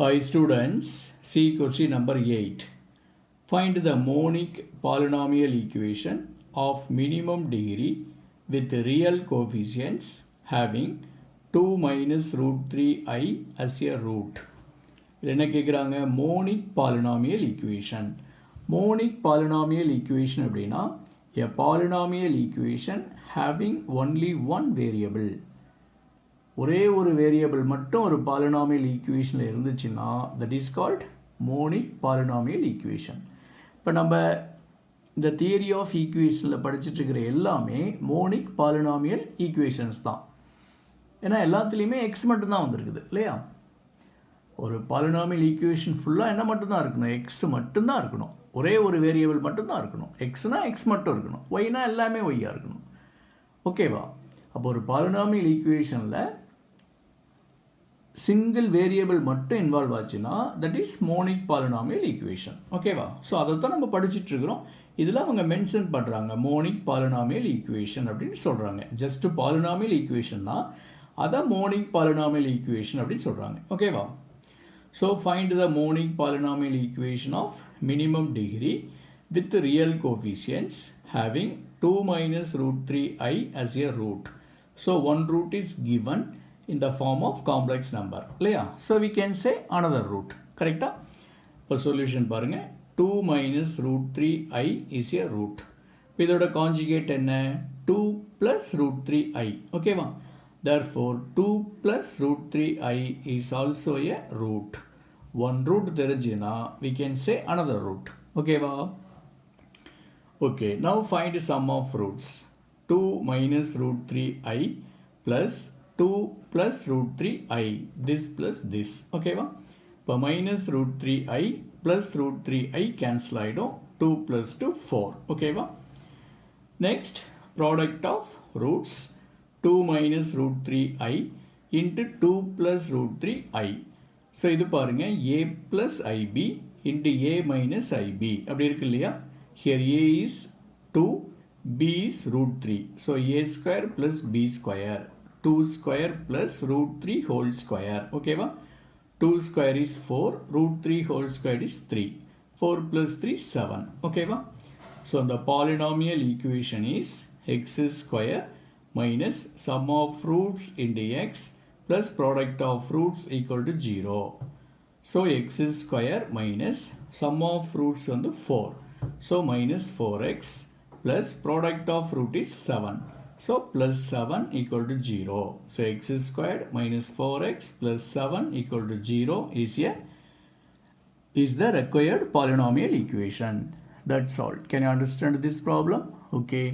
Hi students, see question number 8. Find the monic polynomial equation of minimum degree with real coefficients having 2 minus root 3i as a root. என்ன கேட்குறாங்க monic polynomial equation. Monic polynomial equation அப்படின்னா a polynomial equation having only one variable. ஒரே ஒரு variable மட்டும் ஒரு polynomial ஈக்குவேஷனில் இருந்துச்சுன்னா that is called monic polynomial equation. இப்போ நம்ம இந்த தியரி ஆஃப் ஈக்குவேஷனில் படிச்சுட்டு இருக்கிற எல்லாமே மோனிக் பாலினாமியல் ஈக்குவேஷன்ஸ் தான். ஏன்னா எல்லாத்துலேயுமே எக்ஸ் மட்டும்தான் வந்திருக்குது இல்லையா. ஒரு பாலினாமியல் ஈக்குவேஷன் ஃபுல்லாக என்ன மட்டும்தான் இருக்கணும், எக்ஸ் மட்டும்தான் இருக்கணும். ஒரே ஒரு வேரியபிள் மட்டும்தான் இருக்கணும். எக்ஸ்னால் எக்ஸ் மட்டும் இருக்கணும், ஒய்னா எல்லாமே ஒய்யாக இருக்கணும். ஓகேவா. அப்போ ஒரு பாலினாமியல் ஈக்குவேஷனில் சிங்கிள் வேரியபிள் மட்டும் இன்வால்வ் ஆச்சுன்னா that is monic polynomial equation. ஓகேவா. ஸோ அதை தான் நம்ம படிச்சுட்டு இருக்கிறோம். இதில் அவங்க மென்ஷன் பண்ணுறாங்க மோனிக் பாலினாமியல் ஈக்குவேஷன் அப்படின்னு சொல்கிறாங்க. ஜஸ்ட் பாலினாமியல் ஈக்குவேஷன் தான், அதை மோனிக் பாலினாமியல் ஈக்குவேஷன் அப்படின்னு சொல்கிறாங்க. ஓகேவா. So find the monic polynomial equation of minimum degree with real coefficients having 2 minus root 3i as a root. So one root is given in the form of complex number. So we can say another root. Correct? For solution பாருங்க 2 minus root 3i is a root. இதோட conjugate என்ன 2 plus root 3i. Okay வா. Therefore 2 plus root 3i is also a root. One root தெரிஞ்சுனா we can say another root. Okay வா. Okay, now find sum of roots. 2 minus root 3i plus 2 plus root 3i. This plus this. Okay, va? இப்போ minus root 3i plus root 3i cancel ஆயிடும். 2 plus 2, 4. Okay, va? Next, product of roots. 2 minus root 3i into 2 plus root 3i. So, இது பாருங்க a plus ib into a minus ib. அப்படி இருக்கு இல்லையா? Here a is 2, b is root 3. So a square plus b square. 2 square plus root 3 whole square. Okay va? 2 square is 4. Root 3 whole square is 3. 4 plus 3 7. Okay va? So the polynomial equation is x square minus sum of roots into x plus product of roots equal to 0. So x square minus sum of roots on the 4. So minus 4x plus product of root is 7. So plus 7 equal to 0. So x squared minus 4x plus 7 equal to 0 is the required polynomial equation. That's all. Can you understand this problem? Okay.